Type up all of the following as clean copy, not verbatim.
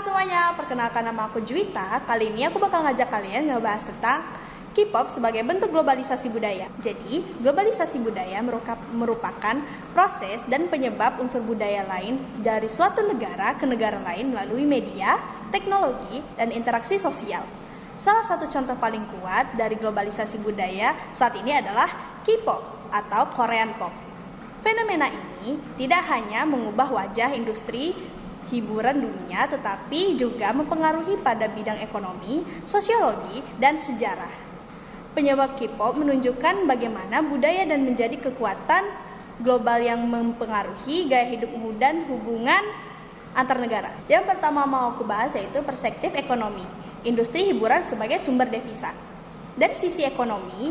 semuanya, perkenalkan nama aku Juwita. Kali ini aku bakal ngajak kalian ngebahas tentang K-pop sebagai bentuk globalisasi budaya. Jadi, globalisasi budaya merupakan proses dan penyebab unsur budaya lain dari suatu negara ke negara lain melalui media, teknologi, dan interaksi sosial. Salah satu contoh paling kuat dari globalisasi budaya saat ini adalah K-pop atau Korean Pop. Fenomena ini tidak hanya mengubah wajah industri hiburan dunia, tetapi juga mempengaruhi pada bidang ekonomi, sosiologi, dan sejarah. Penyebab K-pop menunjukkan bagaimana budaya dan menjadi kekuatan global yang mempengaruhi gaya hidup dan hubungan antar negara. Yang pertama mau aku bahas yaitu perspektif ekonomi, industri hiburan sebagai sumber devisa. Dari sisi ekonomi,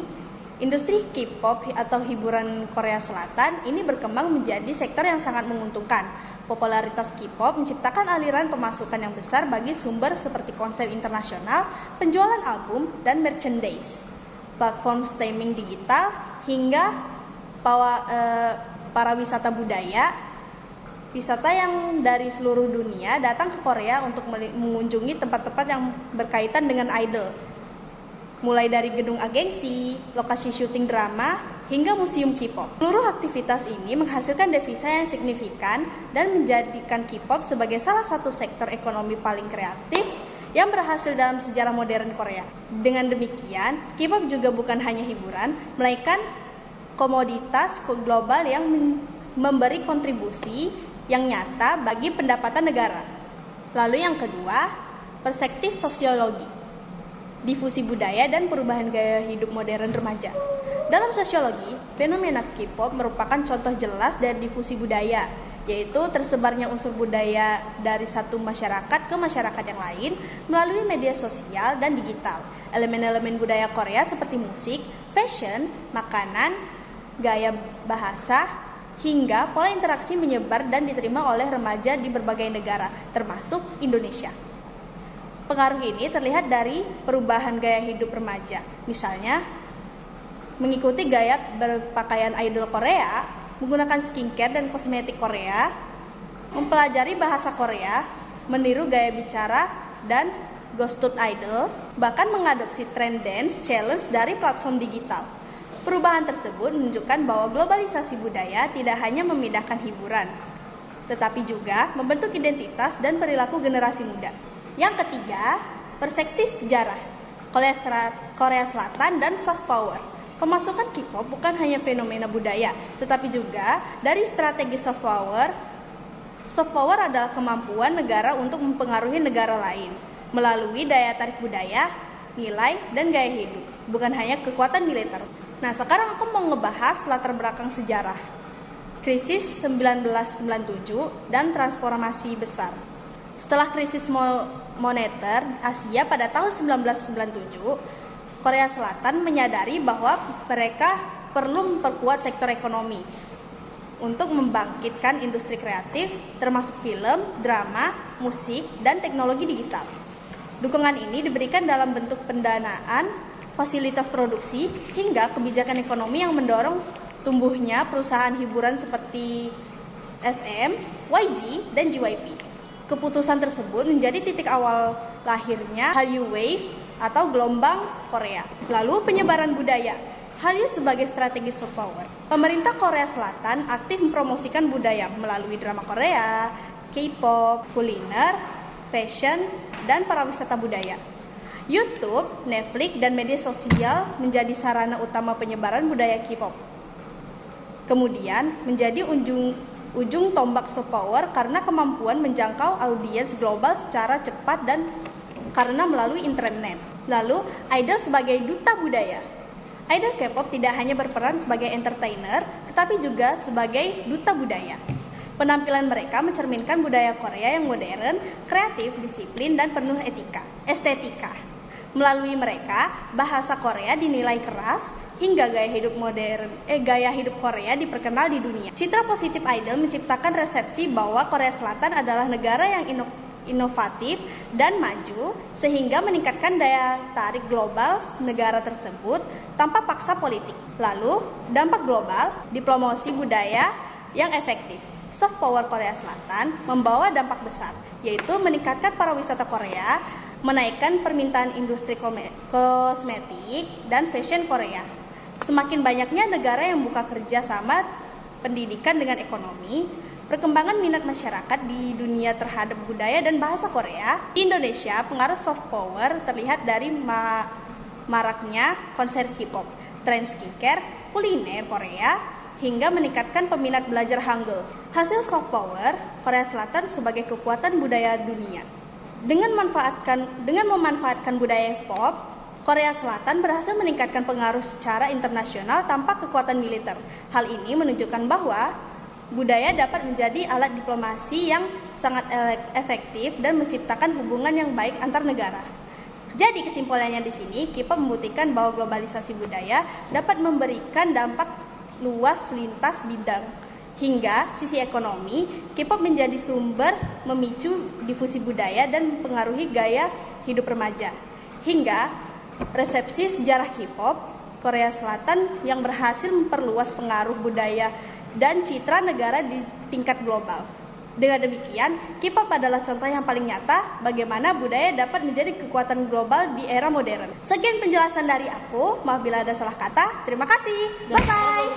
industri K-pop atau hiburan Korea Selatan ini berkembang menjadi sektor yang sangat menguntungkan. Popularitas K-pop menciptakan aliran pemasukan yang besar bagi sumber seperti konser internasional, penjualan album, dan merchandise, platform streaming digital, hingga para wisata budaya. Wisata yang dari seluruh dunia datang ke Korea untuk mengunjungi tempat-tempat yang berkaitan dengan idol. Mulai dari gedung agensi, lokasi syuting drama, hingga museum K-pop. Seluruh aktivitas ini menghasilkan devisa yang signifikan dan menjadikan K-pop sebagai salah satu sektor ekonomi paling kreatif yang berhasil dalam sejarah modern Korea. Dengan demikian, K-pop juga bukan hanya hiburan, melainkan komoditas global yang memberi kontribusi yang nyata bagi pendapatan negara. Lalu yang kedua, perspektif sosiologi, difusi budaya dan perubahan gaya hidup modern remaja. Dalam sosiologi, fenomena K-pop merupakan contoh jelas dari difusi budaya, yaitu tersebarnya unsur budaya dari satu masyarakat ke masyarakat yang lain melalui media sosial dan digital. Elemen-elemen budaya Korea seperti musik, fashion, makanan, gaya bahasa, hingga pola interaksi menyebar dan diterima oleh remaja di berbagai negara, termasuk Indonesia. Pengaruh ini terlihat dari perubahan gaya hidup remaja, misalnya mengikuti gaya berpakaian idol Korea, menggunakan skincare dan kosmetik Korea, mempelajari bahasa Korea, meniru gaya bicara dan ghosted idol, bahkan mengadopsi tren dance challenge dari platform digital. Perubahan tersebut menunjukkan bahwa globalisasi budaya tidak hanya memindahkan hiburan, tetapi juga membentuk identitas dan perilaku generasi muda. Yang ketiga, perspektif sejarah, Korea Selatan dan soft power. Pemasukan K-pop bukan hanya fenomena budaya, tetapi juga dari strategi soft power. Soft power adalah kemampuan negara untuk mempengaruhi negara lain melalui daya tarik budaya, nilai, dan gaya hidup, bukan hanya kekuatan militer. Nah, sekarang aku mau ngebahas latar belakang sejarah krisis 1997 dan transformasi besar. Setelah krisis moneter Asia pada tahun 1997, Korea Selatan menyadari bahwa mereka perlu memperkuat sektor ekonomi untuk membangkitkan industri kreatif, termasuk film, drama, musik, dan teknologi digital. Dukungan ini diberikan dalam bentuk pendanaan, fasilitas produksi, hingga kebijakan ekonomi yang mendorong tumbuhnya perusahaan hiburan seperti SM, YG, dan JYP. Keputusan tersebut menjadi titik awal lahirnya Hallyu Wave atau gelombang Korea. Lalu penyebaran budaya, Hallyu sebagai strategi soft power. Pemerintah Korea Selatan aktif mempromosikan budaya melalui drama Korea, K-pop, kuliner, fashion, dan pariwisata budaya. YouTube, Netflix, dan media sosial menjadi sarana utama penyebaran budaya K-pop. Kemudian menjadi ujung tombak soft power karena kemampuan menjangkau audiens global secara cepat dan karena melalui internet. Lalu, idol sebagai duta budaya. Idol K-pop tidak hanya berperan sebagai entertainer, tetapi juga sebagai duta budaya. Penampilan mereka mencerminkan budaya Korea yang modern, kreatif, disiplin, dan penuh estetika. Melalui mereka, bahasa Korea dinilai keras, hingga gaya hidup Korea diperkenal di dunia. Citra positif idol menciptakan resepsi bahwa Korea Selatan adalah negara yang inovatif dan maju, sehingga meningkatkan daya tarik global negara tersebut tanpa paksa politik. Lalu, dampak global, diplomasi budaya yang efektif. Soft power Korea Selatan membawa dampak besar, yaitu meningkatkan pariwisata Korea, menaikkan permintaan industri kosmetik dan fashion Korea. Semakin banyaknya negara yang buka kerjasama pendidikan dengan ekonomi, perkembangan minat masyarakat di dunia terhadap budaya dan bahasa Korea. Di Indonesia, pengaruh soft power terlihat dari maraknya konser K-pop, tren skincare, kuliner Korea, hingga meningkatkan peminat belajar Hangul. Hasil soft power Korea Selatan sebagai kekuatan budaya dunia. Dengan memanfaatkan budaya pop, Korea Selatan berhasil meningkatkan pengaruh secara internasional tanpa kekuatan militer. Hal ini menunjukkan bahwa budaya dapat menjadi alat diplomasi yang sangat efektif dan menciptakan hubungan yang baik antar negara. Jadi kesimpulannya di sini, K-pop membuktikan bahwa globalisasi budaya dapat memberikan dampak luas lintas bidang. Hingga sisi ekonomi, K-pop menjadi sumber memicu difusi budaya dan mempengaruhi gaya hidup remaja. Hingga resepsi sejarah K-pop Korea Selatan yang berhasil memperluas pengaruh budaya dan citra negara di tingkat global. Dengan demikian, K-pop adalah contoh yang paling nyata bagaimana budaya dapat menjadi kekuatan global di era modern. Sekian penjelasan dari aku, maaf bila ada salah kata. Terima kasih. Bye-bye.